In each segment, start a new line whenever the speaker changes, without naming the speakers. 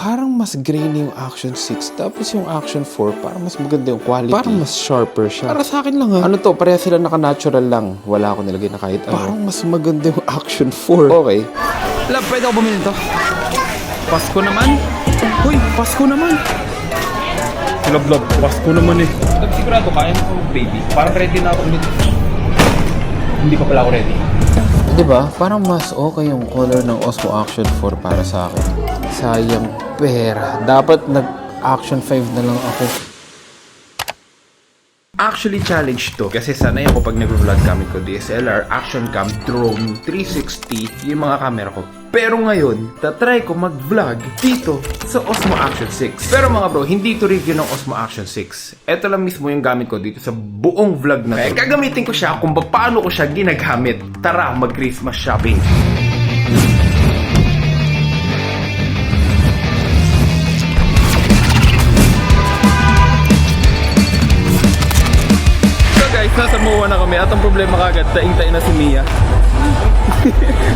parang mas grainy yung Action 6. Tapos yung Action 4, parang mas maganda yung quality. Parang mas sharper siya. Para sa akin lang ha. Ano to, pareha sila naka-natural lang. Wala ako nilagay na kahit ano. Parang mas maganda yung Action 4. Okay.
Love, pwede ako bumili nito. Pasko naman. Uy, Pasko naman. Love, Pasko naman eh. Love, sigurado kaya mo baby. Parang ready na ako ulit. Hindi pa pala ako ready.
Diba? Parang mas okay yung color ng Osmo Action 4 para sa akin. Sayang pera. Dapat nag-Action 5 na lang ako.
Actually, challenge to. Kasi sanay ako pag nag-vlog gamit ko DSLR, Action Cam, Drone, 360, yung mga camera ko. Pero ngayon, tatry ko mag-vlog dito sa Osmo Action 6. Pero mga bro, hindi to review ng Osmo Action 6. Ito lang mismo yung gamit ko dito sa buong vlog na to. Kaya gagamitin ko siya kung paano ko siya ginagamit. Tara, mag-Christmas shopping! Nasa MOA na kami at ang problema kagad, taing-taing na si Mia.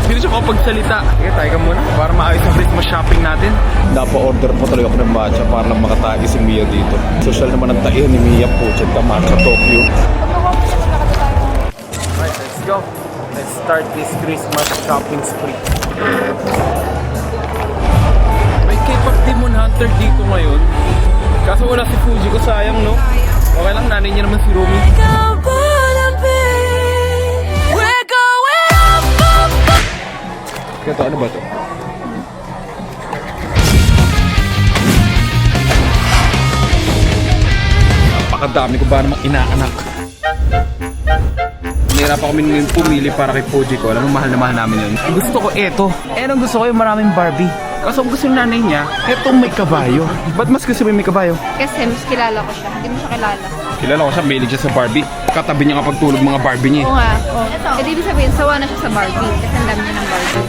Hindi na siya makapagsalita. Sige, tayo ka muna para maayos ang Christmas shopping natin.
Napa-order po talaga ako ng matcha para lang makatagi si Mia dito. Social naman ang tayo ni Mia po. Chat ka matcha Tokyo.
Alright, let's go. Let's start this Christmas shopping spree. May K-pop Demon Hunter dito ngayon. Kaso wala si Fuji ko, sayang no? Okay lang, nanay niya naman si Rumi. Ito, ano ba to? Napakadami ko ba namang inaanak? Nahirapan kami ngayon pumili para kay Fuji ko. Alam mo, mahal na mahal namin yun. Gusto ko ito. Ang gusto ko yung maraming Barbie. Kaso gusto ng nanay niya, etong may kabayo. Ba't mas gusto mo yung may kabayo?
Kasi mas kilala ko siya. Hindi mo siya kilala.
Kilala ko siya, mahilig siya sa Barbie. Katabi niya kapag tulog mga Barbie niya.
Oo nga. Oh. Ibig sabihin, sawa na siya sa Barbie. Kasi ang dami niya ng Barbie.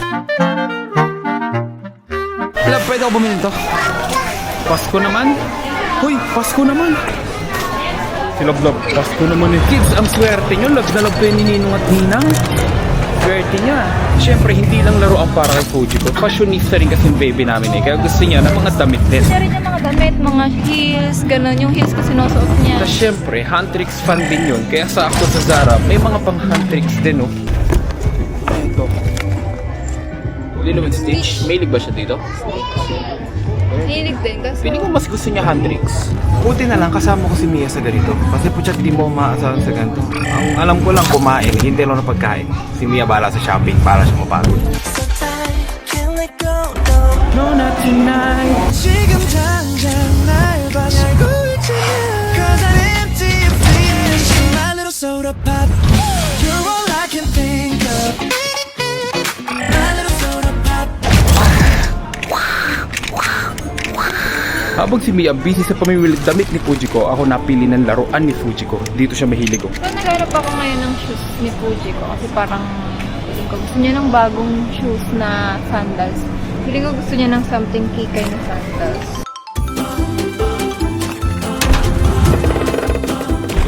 Love, pwede ako bumili nito. Pasko naman. Uy, Pasko naman. Si Love, Pasko naman eh. Kids, ang swerte nyo. Love na love ko yung Ninong at Ninang. Swerte niya. Siyempre, hindi lang laruan para kay Fuji ko. Fashionista rin kasi yung baby namin eh. Kaya gusto niya na mga damit din.
Siya rin yung mga damit, mga heels, gano'n. Yung heels ko sinusuot niya.
Tapos siyempre, Huntrix fan din yun. Kaya sa ako sa Zara, may mga pang Huntrix din oh. Ito. Lilo and Stitch. May ba siya dito?
Hilig din kasi.
Pili ko mas gusto niya Huntrix. Buti na lang kasama ko si Mia sa ganito. Kasi puchat di mo maasahan sa ganito. Ang alam ko lang kumain, hindi lang na pagkain. Si Mia bala sa shopping para siya mapagod. No, not tonight.
지금 당장 날 바라고 있지만 Cause I'm empty and feeling my little soda pop You're all I can think of My little soda pop
Habang si Mia busy sa pamimili damit ni Fuji ko, ako napili ng laruan ni Fuji ko. Dito siya mahilig ko.
So, nagharap ako ngayon ng shoes ni Fuji ko. Kasi parang, feeling ko gusto niya ng bagong shoes na sandals. Feeling ko gusto niya ng something kikay na sandals.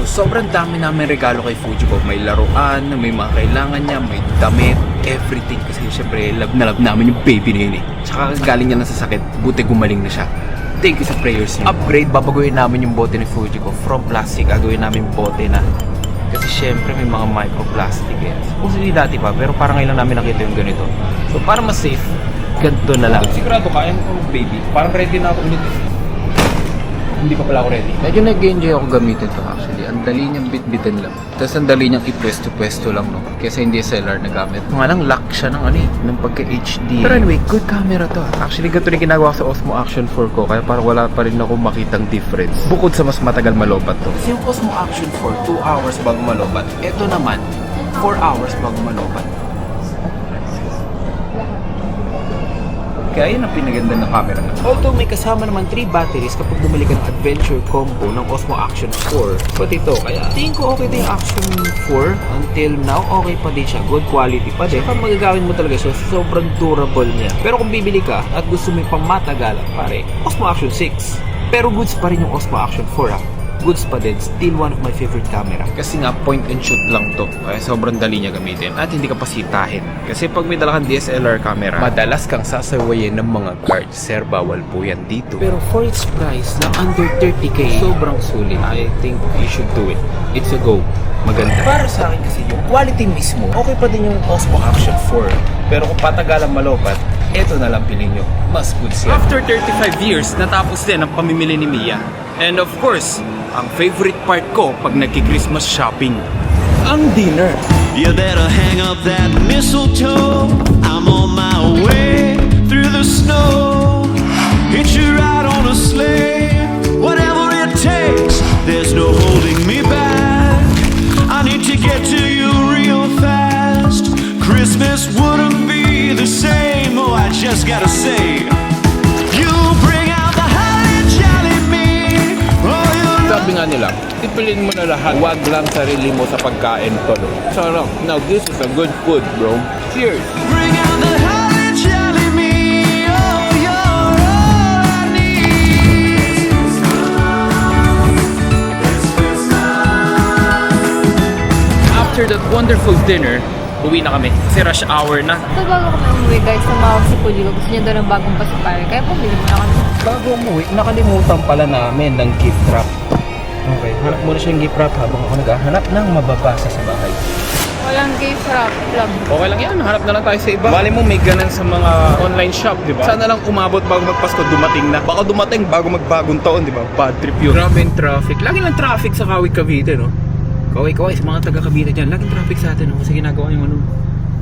So, sobrang dami namin regalo kay Fuji ko. May laruan, may mga kailangan niya, may damit, everything. Kasi syempre, love na love namin yung baby na yun eh. Tsaka galing niya lang sa sakit, buti gumaling na siya. Thank you sa prayers niyo. Upgrade, babaguhin namin yung bote ni Fuji ko. From plastic, gagawin namin bote na. Kasi syempre may mga microplastic eh. Supposedly dati pa, pero parang ngayon lang namin nakita yung ganito. So para mas safe, ganito na lang. Sigurado kaya mo baby. Parang ready na ako ulit. Hindi pa pala ako ready.
Medyo nag-enjoy ako gamitin to actually. Ang dali niyang bit-bitin lang. Tapos ang dali niyang ipwesto-pwesto lang no. Kesa hindi SLR na gamit.
Nga lang lock siya ng ano eh, ng pagka-HD. Pero anyway, good camera to. Actually, ganito rin ginagawa ko sa Osmo Action 4 ko. Kaya parang wala pa rin ako makitang difference. Bukod sa mas matagal malobat to. Kasi yung Osmo Action 4, 2 hours bago malobat. Ito naman, 4 hours bago malobat. Kaya yun ang pinaganda ng camera na. Although may kasama naman 3 batteries kapag bumili ka ng adventure combo ng Osmo Action 4. Pati ito, kaya tingin ko okay din yung Action 4. Until now, okay pa din siya. Good quality pa din. Kapag magagawin mo talaga siya, sobrang durable niya. Pero kung bibili ka at gusto mo yung pamatagalan, pare, Osmo Action 6. Pero goods pa rin yung Osmo Action 4 ha. goods pa din. Still one of my favorite camera. Kasi nga point and shoot lang to. Kaya sobrang dali niya gamitin. At hindi ka pa sitahin. Kasi pag may dala kang DSLR camera, madalas kang sasawayin ng mga guards. Sir, bawal po yan dito. Pero for its price na under 30k, sobrang sulit. I think you should do it. It's a go. Maganda. Para sa akin kasi yung quality mismo, okay pa din yung Osmo Action 4. Pero kung patagalan malopat, eto na lang pili nyo. Mas good siya. After 35 years, natapos din ang pamimili ni Mia. And of course, ang favorite part ko pag nagki-Christmas shopping, ang dinner.
You better hang up that mistletoe. I'm on my way through the snow. Hitch a ride on a sleigh. Whatever it takes, there's no holding me back. I need to get to you real fast. Christmas wouldn't be the same. Oh, I just gotta say, you bring out the holly jolly me. Oh, you
Sabi nga nila, ipilin mo na lahat. Huwag lang sarili mo sa pagkain to. Sarap. Now, this is a good food, bro. Cheers!
bring out the holly jolly me. Oh, you're all I need.
After that wonderful dinner, uwi na kami. Kasi rush hour na.
So bago kami umuwi guys, tumawag si Pujigo. Gusto niya daw ng bagong pacifier. Kaya bumili mo na kami.
Bago umuwi, nakalimutan pala namin ng gift wrap. Okay, hanap muna siya yung gift wrap habang ako naghahanap ng mababasa sa bahay.
Walang gift wrap, love.
Okay lang yan, hanap na lang tayo sa iba. Bali mo may ganun sa mga online shop, di ba? Sana lang umabot bago magpasko, dumating na. Baka dumating bago magbagong taon, di ba? Bad trip yun. Grabe yung traffic. Lagi lang traffic sa Kawit Cavite, no? Kaway, sa mga taga Cavite dyan, laging traffic sa atin, no? Kasi ginagawa yung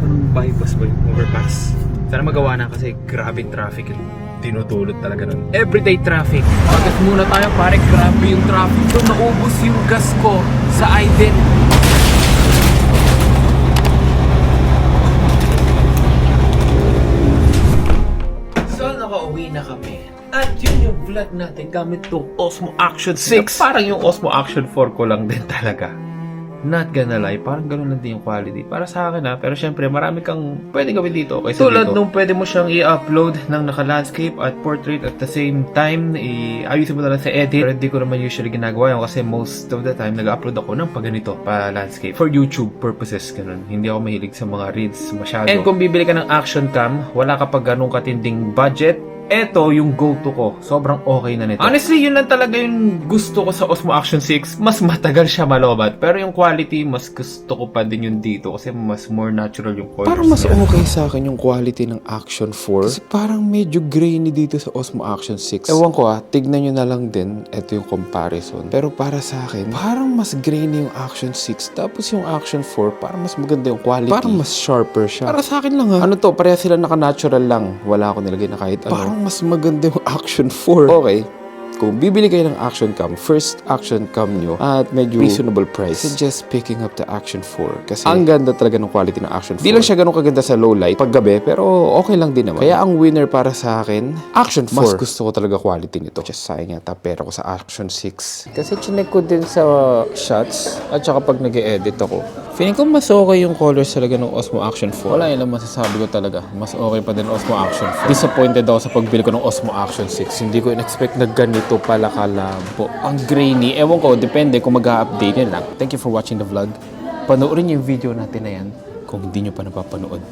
anong bypass ba yung overpass. Sana magawa na kasi grabe yung traffic yun. Tinutulot talaga nun. Everyday traffic. Pagas muna tayo, pare, grabe yung traffic. So, naubos yung gas ko sa Aiden. So, nakauwi na kami. At yun yung vlog natin gamit tong Osmo Action 6. Parang yung Osmo Action 4 ko lang din talaga. Not gonna lie, parang gano'n lang din yung quality. Para sa akin pero syempre marami kang pwede gawin dito. Kaysa tulad dito, nung pwede mo siyang i-upload ng naka-landscape at portrait at the same time, ayusin mo na lang sa edit. Pero hindi ko naman usually ginagawa yun kasi most of the time nag-upload ako ng paganito, pa landscape. For YouTube purposes, ganun. Hindi ako mahilig sa mga reels masyado. And kung bibili ka ng action cam, wala ka pa ganung katinding budget, eto yung go-to ko. Sobrang okay na nito. Honestly, yun lang talaga yung gusto ko sa Osmo Action 6. Mas matagal siya malobat. Pero yung quality, mas gusto ko pa din yung dito. Kasi mas more natural yung colors.
Parang mas
niya.
okay sa akin yung quality ng Action 4. Kasi parang medyo grainy dito sa Osmo Action 6. Ewan ko tignan nyo na lang din. Ito yung comparison. Pero para sa akin, parang mas grainy yung Action 6. Tapos yung Action 4, parang mas maganda yung quality. Parang mas sharper siya. Para sa akin lang Ano to, pareha sila naka-natural lang. Wala ako nilagay na kahit ano. Parang mas maganda yung Action 4. Okay. Kung bibili kayo ng action cam, first action cam nyo at medyo reasonable price, suggest picking up the Action 4 kasi ang ganda talaga ng quality ng Action 4. Di lang siya ganun kaganda sa low light pag gabi, pero okay lang din naman. Kaya ang winner para sa akin, Action 4. Mas gusto ko talaga quality nito. Just sayang yata pera ko sa Action 6. Kasi chinek ko din sa shots at saka pag nag-edit ako. Feeling ko mas okay yung colors talaga ng Osmo Action 4. Wala yun lang masasabi ko talaga. Mas okay pa din Osmo Action 4. Disappointed ako sa pagbili ko ng Osmo Action 6. Hindi ko in-expect na ganito pala kalabo. Ang grainy. Ewan ko, depende kung mag-a-update yan lang. Thank you for watching the vlog. Panoorin niyo yung video natin na yan kung hindi nyo pa napapanood.